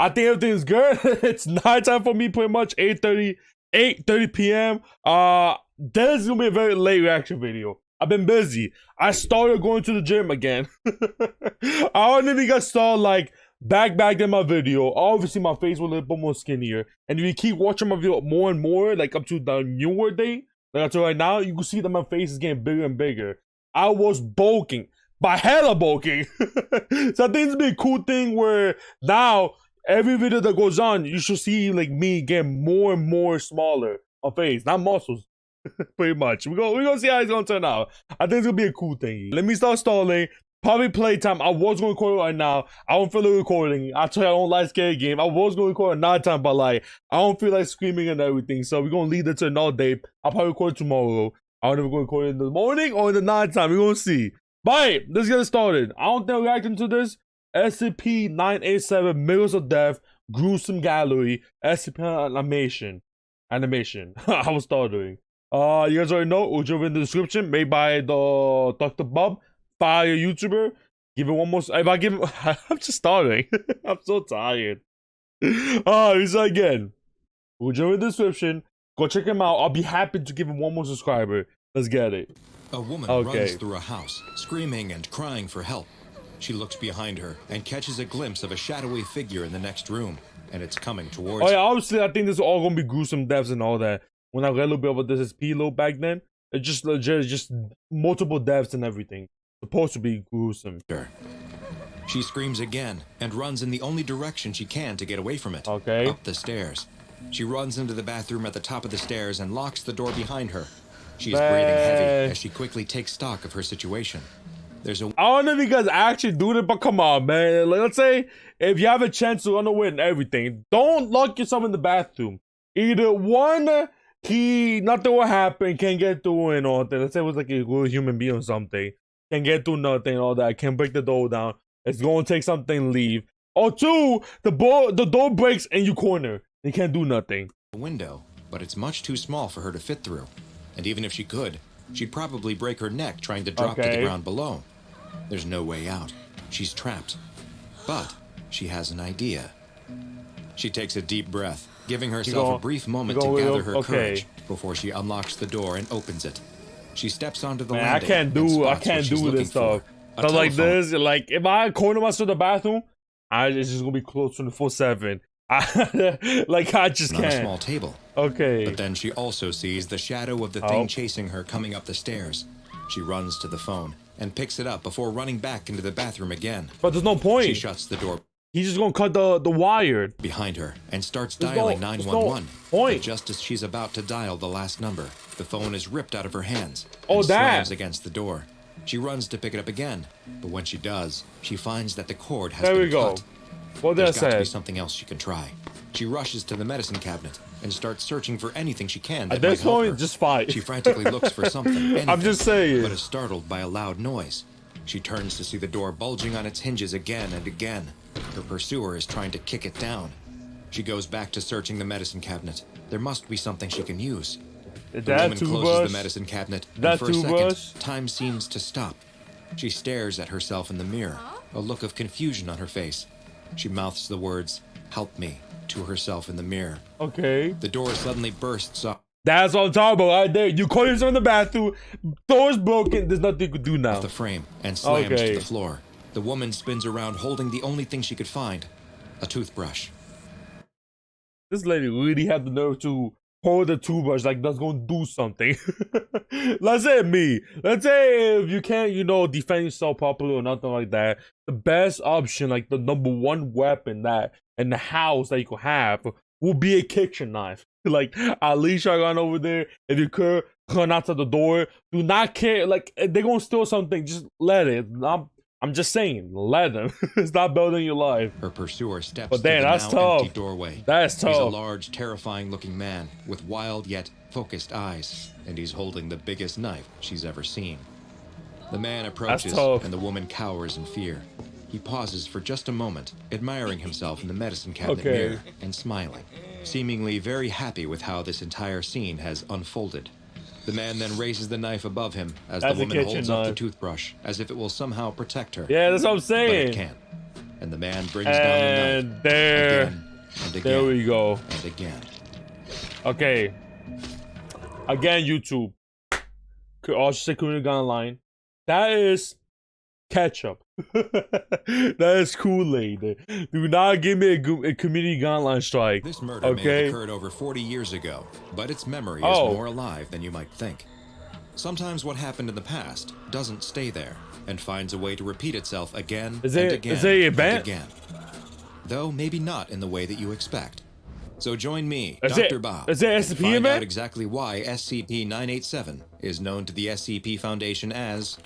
I think everything's good. It's nighttime for me, pretty much 8:30 p.m. This is gonna be a very late reaction video. I've been busy. I started going to the gym again. I only even got started like back in my video. Obviously, my face was a little bit more skinnier. And if you keep watching my video more and more, like up to the newer day, like up to right now, you can see that my face is getting bigger and bigger. I was bulking, by hella bulking. So I think it's be a cool thing where now every video that goes on, you should see like me getting more and more smaller on face, not muscles. Pretty much. We're gonna see how it's gonna turn out. I think it's gonna be a cool thing. Let me start stalling. Probably playtime. I was gonna record it right now. I don't feel like recording. I tell you I don't like scary game. I was gonna record at nighttime, but like I don't feel like screaming and everything. So we're gonna leave it to another day. I'll probably record it tomorrow. I don't know if we're gonna record it in the morning or in the nighttime. We're gonna see. But let's get started. I don't think I'm reacting to this. SCP-987 Mirrors of Death, Gruesome Gallery, SCP animation. I was stuttering. You guys already know, which over in the description, made by the Dr. Bob, fire YouTuber. Give it one more. If I give it, I'm just starting. I'm so tired. He's again. Whichever in the description, go check him out. I'll be happy to give him one more subscriber. Let's get it. A woman runs through a house, screaming and crying for help. She looks behind her and catches a glimpse of a shadowy figure in the next room, and it's coming towards her. Oh yeah, obviously I think this is all gonna be gruesome deaths and all that. When I read a little bit about this SCP low back then, it's just legit, just multiple deaths and everything. Supposed to be gruesome. She screams again and runs in the only direction she can to get away from it. Okay. Up the stairs. She runs into the bathroom at the top of the stairs and locks the door behind her. She is breathing heavy as she quickly takes stock of her situation. There's a... I don't know if you guys actually do it, but come on, man. Like, let's say if you have a chance to run away and everything, don't lock yourself in the bathroom. Either one, nothing will happen, can't get through and all that. Let's say it was like a real human being or something. Can't get through nothing, all that. Can't break the door down. It's going to take something to leave. Or two, the door breaks and you corner. You can't do nothing. Window, but it's much too small for her to fit through. And even if she could, she'd probably break her neck trying to drop to the ground below. There's no way out. She's trapped. But she has an idea. She takes a deep breath, giving herself a brief moment to gather her courage before she unlocks the door and opens it. She steps onto the landing. I can't do this stuff. So like this, like if I corner myself in the bathroom, it's just gonna be close 24/7. Like I just can't. On a small table. Okay. But then she also sees the shadow of the thing chasing her coming up the stairs. She runs to the phone and picks it up before running back into the bathroom again. But there's no point. She shuts the door. He's just gonna cut the wire behind her and starts dialing 911. But just as she's about to dial the last number, the phone is ripped out of her hands and slams against the door. She runs to pick it up again, but when she does, she finds that the cord has been cut. What did I say? There's got to be something else she can try. She rushes to the medicine cabinet and starts searching for anything she can that might help her. Just fight. She frantically looks for something, anything, I'm just saying. but is startled by a loud noise. She turns to see the door bulging on its hinges again and again. Her pursuer is trying to kick it down. She goes back to searching the medicine cabinet. There must be something she can use. The woman closes the medicine cabinet, and for a second, time seems to stop. She stares at herself in the mirror, a look of confusion on her face. She mouths the words, "Help me," to herself in the mirror. Okay. The door suddenly bursts up. That's what I'm talking about right there. You call yourself in the bathroom, door's broken, there's nothing you can do now. Off the frame and slams to the floor. The woman spins around holding the only thing she could find, a toothbrush. This lady really had the nerve to hold a toothbrush like that's gonna do something. Let's say me. Let's say if you can't, defend yourself properly or nothing like that, the best option, like the #1 weapon that in the house that you could have will be a kitchen knife. Like at least I run over there. If you could run outside the door, do not care. Like if they're gonna steal something, just let it. I'm just saying, let them. It's not building your life. Her pursuer steps to the now empty doorway. That's tough. He's a large, terrifying-looking man with wild yet focused eyes, and he's holding the biggest knife she's ever seen. The man approaches, and the woman cowers in fear. He pauses for just a moment, admiring himself in the medicine cabinet mirror and smiling, seemingly very happy with how this entire scene has unfolded. The man then raises the knife above him as the woman holds up the toothbrush, as if it will somehow protect her. Yeah, that's what I'm saying. But it can't. And and the man brings down the And knife there, again and again there we go. and again. Okay. Again, YouTube. I should say community online. That is ketchup. That is Kool-Aid. Do not give me a community guideline strike. This murder may have occurred over 40 years ago, but its memory is more alive than you might think. Sometimes what happened in the past doesn't stay there and finds a way to repeat itself again and again and again. Though maybe not in the way that you expect. So join me, Dr. Bob, is it and SCP, find man? out exactly why SCP-987 is known to the SCP Foundation as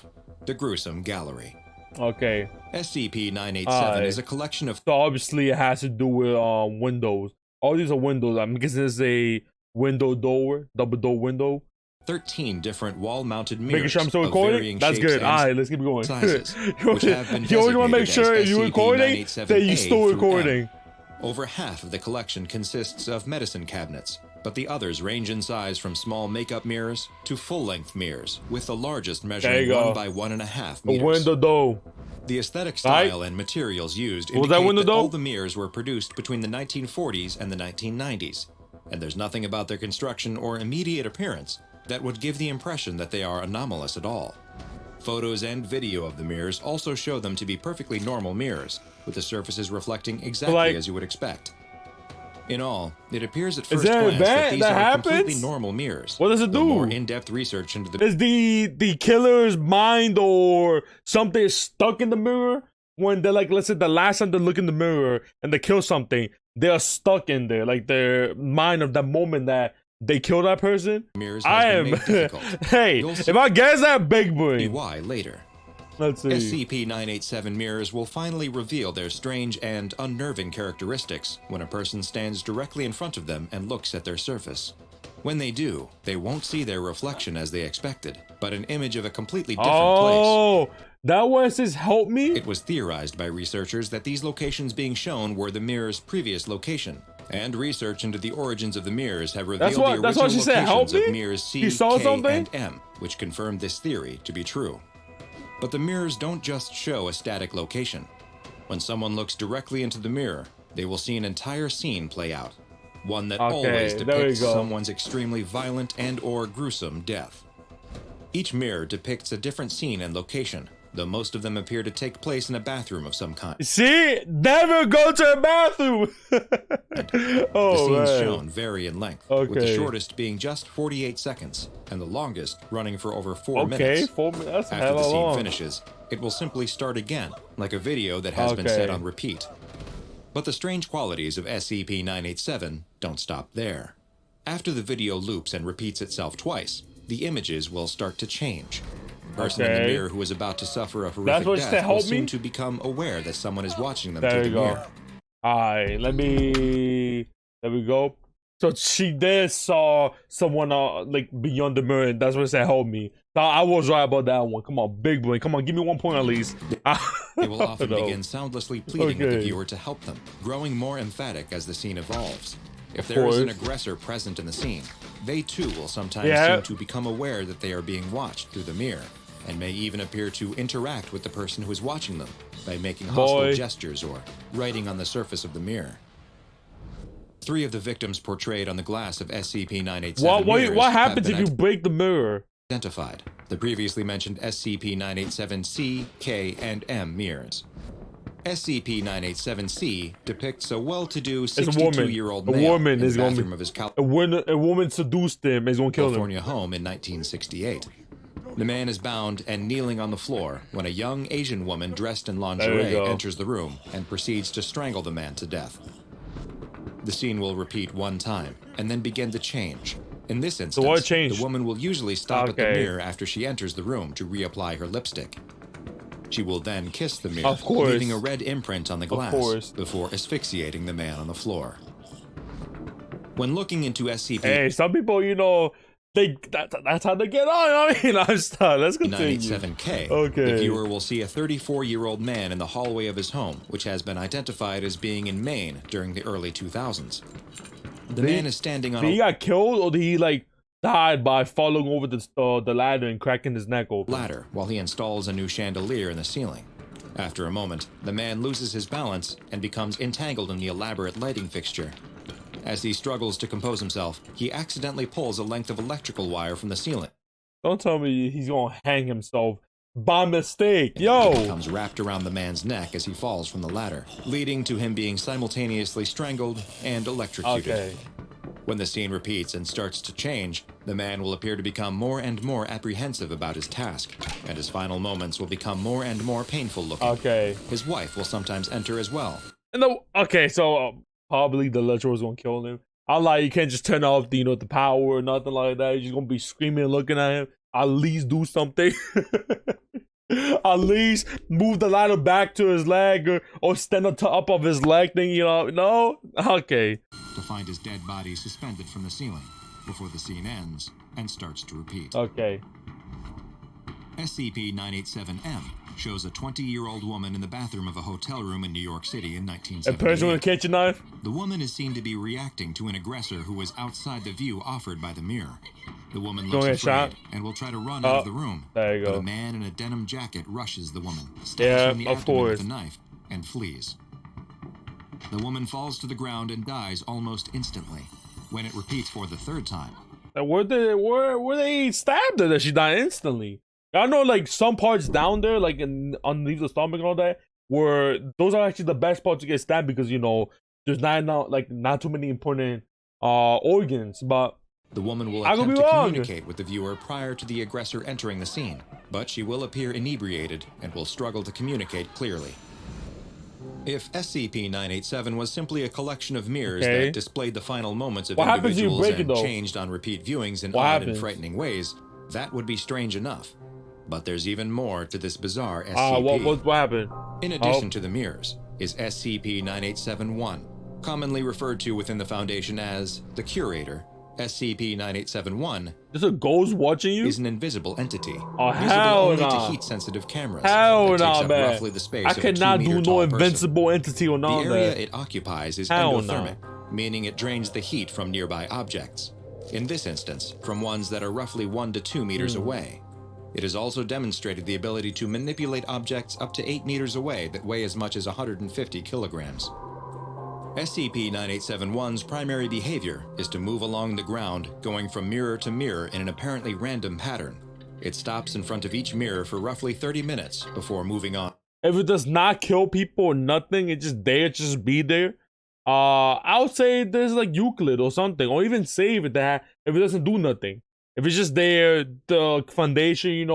the Gruesome Gallery. Okay. SCP-987 is a collection of... So obviously it has to do with windows. All these are windows. I'm guessing this is a window door, double door window. 13 different wall-mounted mirrors. Making sure I'm still recording? That's good. Alright, let's keep going. Sizes, You always want to make sure if you're recording that you're still recording. Over half of the collection consists of medicine cabinets, but the others range in size from small makeup mirrors to full-length mirrors, with the largest measuring 1 by 1.5 meters. A window door. The aesthetic style and materials used indicate that all the mirrors were produced between the 1940s and the 1990s, and there's nothing about their construction or immediate appearance that would give the impression that they are anomalous at all. Photos and video of the mirrors also show them to be perfectly normal mirrors, with the surfaces reflecting exactly as you would expect. In all, it appears at first glance that these are completely normal mirrors. What does it do? More in-depth research into the... Is the killer's mind or something stuck in the mirror? When they're like, let's say the last time they look in the mirror and they kill something, they're stuck in there. Like their mind of that moment that they kill that person. I am... Hey, if I guess that big brain. Why later. Let's see. SCP-987 mirrors will finally reveal their strange and unnerving characteristics when a person stands directly in front of them and looks at their surface. When they do, they won't see their reflection as they expected, but an image of a completely different place. Oh, that was his help me? It was theorized by researchers that these locations being shown were the mirror's previous location, and research into the origins of the mirrors have revealed the original locations of mirrors C, K, and M, which confirmed this theory to be true. But the mirrors don't just show a static location. When someone looks directly into the mirror, they will see an entire scene play out. One that always depicts someone's extremely violent and/or gruesome death. Each mirror depicts a different scene and location, though most of them appear to take place in a bathroom of some kind. See? Never go to a bathroom! The scenes shown vary in length, with the shortest being just 48 seconds, and the longest running for over 4 minutes. 4 minutes? After the scene finishes, it will simply start again, like a video that has been set on repeat. But the strange qualities of SCP-987 don't stop there. After the video loops and repeats itself twice, the images will start to change. The person in the mirror who is about to suffer a horrific death will seem to become aware that someone is watching them through the mirror. Alright, let me... There we go. So she did saw someone like beyond the mirror, and that's what it said help me. So I was right about that one. Come on, big boy. Come on, give me 1 point at least. They will often begin soundlessly pleading with the viewer to help them, growing more emphatic as the scene evolves. If there is an aggressor present in the scene, they too will sometimes seem to become aware that they are being watched through the mirror, and may even appear to interact with the person who is watching them by making hostile gestures or writing on the surface of the mirror. 3 of the victims portrayed on the glass of SCP-987 what happens if you break the mirror? Identified. The previously mentioned SCP-987-C, K, and M mirrors. SCP-987-C depicts a well-to-do 62-year-old male in the bathroom of his a woman seduced him and is going to kill him. California home in 1968. The man is bound and kneeling on the floor when a young Asian woman dressed in lingerie enters the room and proceeds to strangle the man to death. The scene will repeat 1 time and then begin to change. In this instance, the woman will usually stop at the mirror after she enters the room to reapply her lipstick. She will then kiss the mirror, leaving a red imprint on the glass before asphyxiating the man on the floor. When looking into SCP... Hey, some people, you know, that's how they get on. I mean, let's continue. 987K, the viewer will see a 34-year-old man in the hallway of his home, which has been identified as being in Maine during the early 2000s. The man is standing on Did he got killed, or did he, like, died by falling over the ladder and cracking his neck open? Ladder while he installs a new chandelier in the ceiling. After a moment, the man loses his balance and becomes entangled in the elaborate lighting fixture. As he struggles to compose himself, he accidentally pulls a length of electrical wire from the ceiling. Don't tell me he's gonna hang himself by mistake, yo! It becomes wrapped around the man's neck as he falls from the ladder, leading to him being simultaneously strangled and electrocuted. Okay. When the scene repeats and starts to change, the man will appear to become more and more apprehensive about his task, and his final moments will become more and more painful looking. Okay. His wife will sometimes enter as well. No. Okay. So probably the electro is gonna kill him. I'm like, you can't just turn off the the power or nothing like that. You're just gonna be screaming and looking at him. At least do something. At least move the ladder back to his leg or stand on top of his leg thing, No? Okay. To find his dead body suspended from the ceiling before the scene ends and starts to repeat. Okay. SCP-987-M shows a 20-year-old woman in the bathroom of a hotel room in New York City in A 1978. person with a kitchen knife? The woman is seen to be reacting to an aggressor who was outside the view offered by the mirror. The woman looks afraid and will try to run out of the room. There you go. But a man in a denim jacket rushes the woman, stabs her in the abdomen with a knife, and flees. The woman falls to the ground and dies almost instantly. When it repeats for the third time, Where they stabbed her that she died instantly? I know, like, some parts down there, like underneath the stomach and all that, where those are actually the best parts to get stabbed because there's not too many important organs. But the woman will attempt to communicate with the viewer prior to the aggressor entering the scene, but she will appear inebriated and will struggle to communicate clearly. If SCP-987 was simply a collection of mirrors that displayed the final moments of individuals and changed on repeat viewings in odd and frightening ways, that would be strange enough. But there's even more to this bizarre SCP. What happened? In addition to the mirrors, is SCP-987-1, commonly referred to within the Foundation as the Curator. SCP-987-1 There's a ghost watching you? Is an invisible entity. Oh, visible hell only no. to heat-sensitive cameras. Hell that takes no, up man. roughly the space I of a cannot do no 2-meter-tall invincible person. entity or none of The area that. it occupies is Hell endothermic, meaning it drains the heat from nearby objects. In this instance, from ones that are roughly 1 to 2 meters away. It has also demonstrated the ability to manipulate objects up to 8 meters away that weigh as much as 150 kilograms. SCP-987-1's primary behavior is to move along the ground, going from mirror to mirror in an apparently random pattern. It stops in front of each mirror for roughly 30 minutes before moving on. If it does not kill people or nothing, it just be there. I would say there's like Euclid or something, or even save it that if it doesn't do nothing. If it's just there, the Foundation,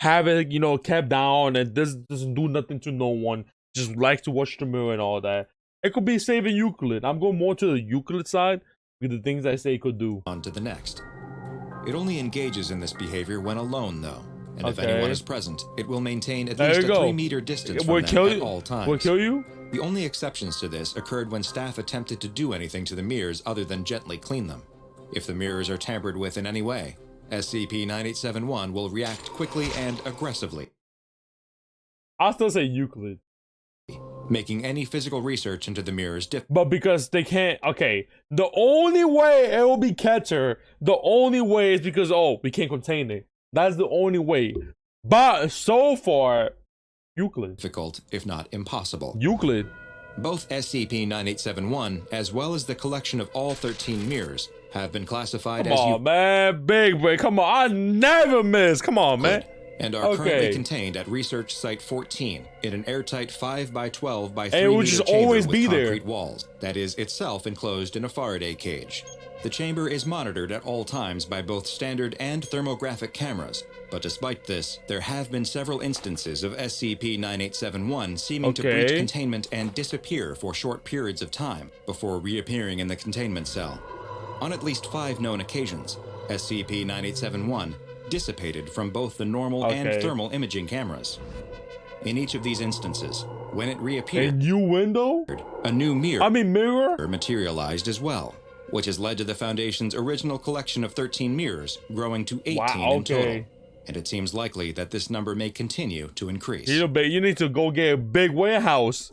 have it, kept down and this doesn't do nothing to no one, just likes to watch the mirror and all that. It could be saving Euclid. I'm going more to the Euclid side with the things I say it could do. On to the next. It only engages in this behavior when alone, though. And if anyone is present, it will maintain at least a 3-meter distance from them at all times. Will kill you? The only exceptions to this occurred when staff attempted to do anything to the mirrors other than gently clean them. If the mirrors are tampered with in any way, SCP-987-1 will react quickly and aggressively. I'll still say Euclid. Making any physical research into the mirrors difficult. But because they can't, the only way it will be catcher, the only way is because, we can't contain it. That's the only way. But so far, Euclid. Difficult, if not impossible. Euclid. Both SCP-987-1, as well as the collection of all 13 mirrors, have been classified as... Come on, man. Big break. Come on. I never miss. Come on, man. And are currently contained at Research Site 14 in an airtight 5x12 by 3 meter chamber just always with be concrete there. walls that is itself enclosed in a Faraday cage. The chamber is monitored at all times by both standard and thermographic cameras, but despite this, there have been several instances of SCP-987-1 seeming to breach containment and disappear for short periods of time before reappearing in the containment cell. On at least 5 known occasions, SCP-987-1 dissipated from both the normal and thermal imaging cameras. In each of these instances, when it reappeared, a new window? A new mirror materialized as well, which has led to the Foundation's original collection of 13 mirrors growing to 18 in total. And it seems likely that this number may continue to increase. You need to go get a big warehouse.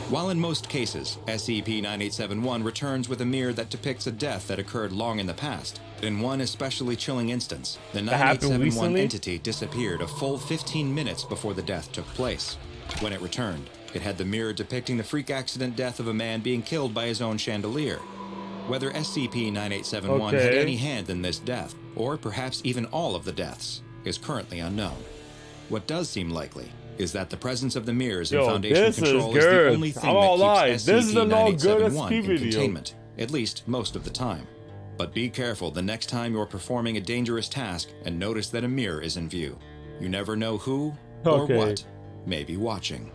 While in most cases, SCP-987-1 returns with a mirror that depicts a death that occurred long in the past, in one especially chilling instance, the 987-1 entity disappeared a full 15 minutes before the death took place. When it returned, it had the mirror depicting the freak accident death of a man being killed by his own chandelier. Whether SCP-987 had any hand in this death, or perhaps even all of the deaths, is currently unknown. What does seem likely is that the presence of the mirrors in Foundation control is the only thing that keeps SCP-987 in containment, at least most of the time. But be careful the next time you're performing a dangerous task and notice that a mirror is in view. You never know who or what may be watching.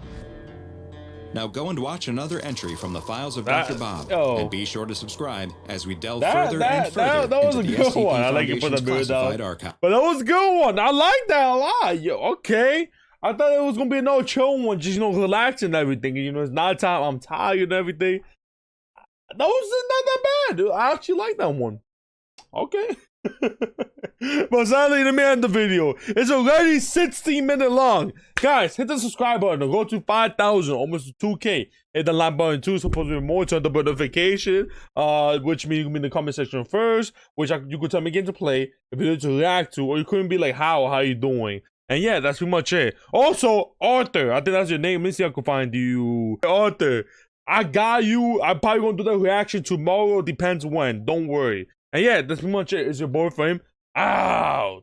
Now go and watch another entry from the files of Dr. Bob, and be sure to subscribe as we delve further and further that was into a the good SCP one. I like you put the mirror down. archive. But that was a good one. I like that a lot. Yo, okay. I thought it was gonna be no chill one, just relaxing and everything. You know, it's nighttime. I'm tired and everything. That was not that bad. I actually like that one. Okay. But sadly, let me end the video. It's already 16-minute long. Guys, hit the subscribe button to go to 5,000, almost to 2K. Hit the like button too, supposed to be more. Turn the notification, which means you can be in the comment section first, which you could tell me again to play, if you need to react to, or you couldn't be like, how you doing? And yeah, that's pretty much it. Also, Arthur, I think that's your name. Let's see if I can find you. Arthur, I got you. I'm probably gonna do the reaction tomorrow. Depends when. Don't worry. And yeah, that's pretty much it. It's your boyfriend out.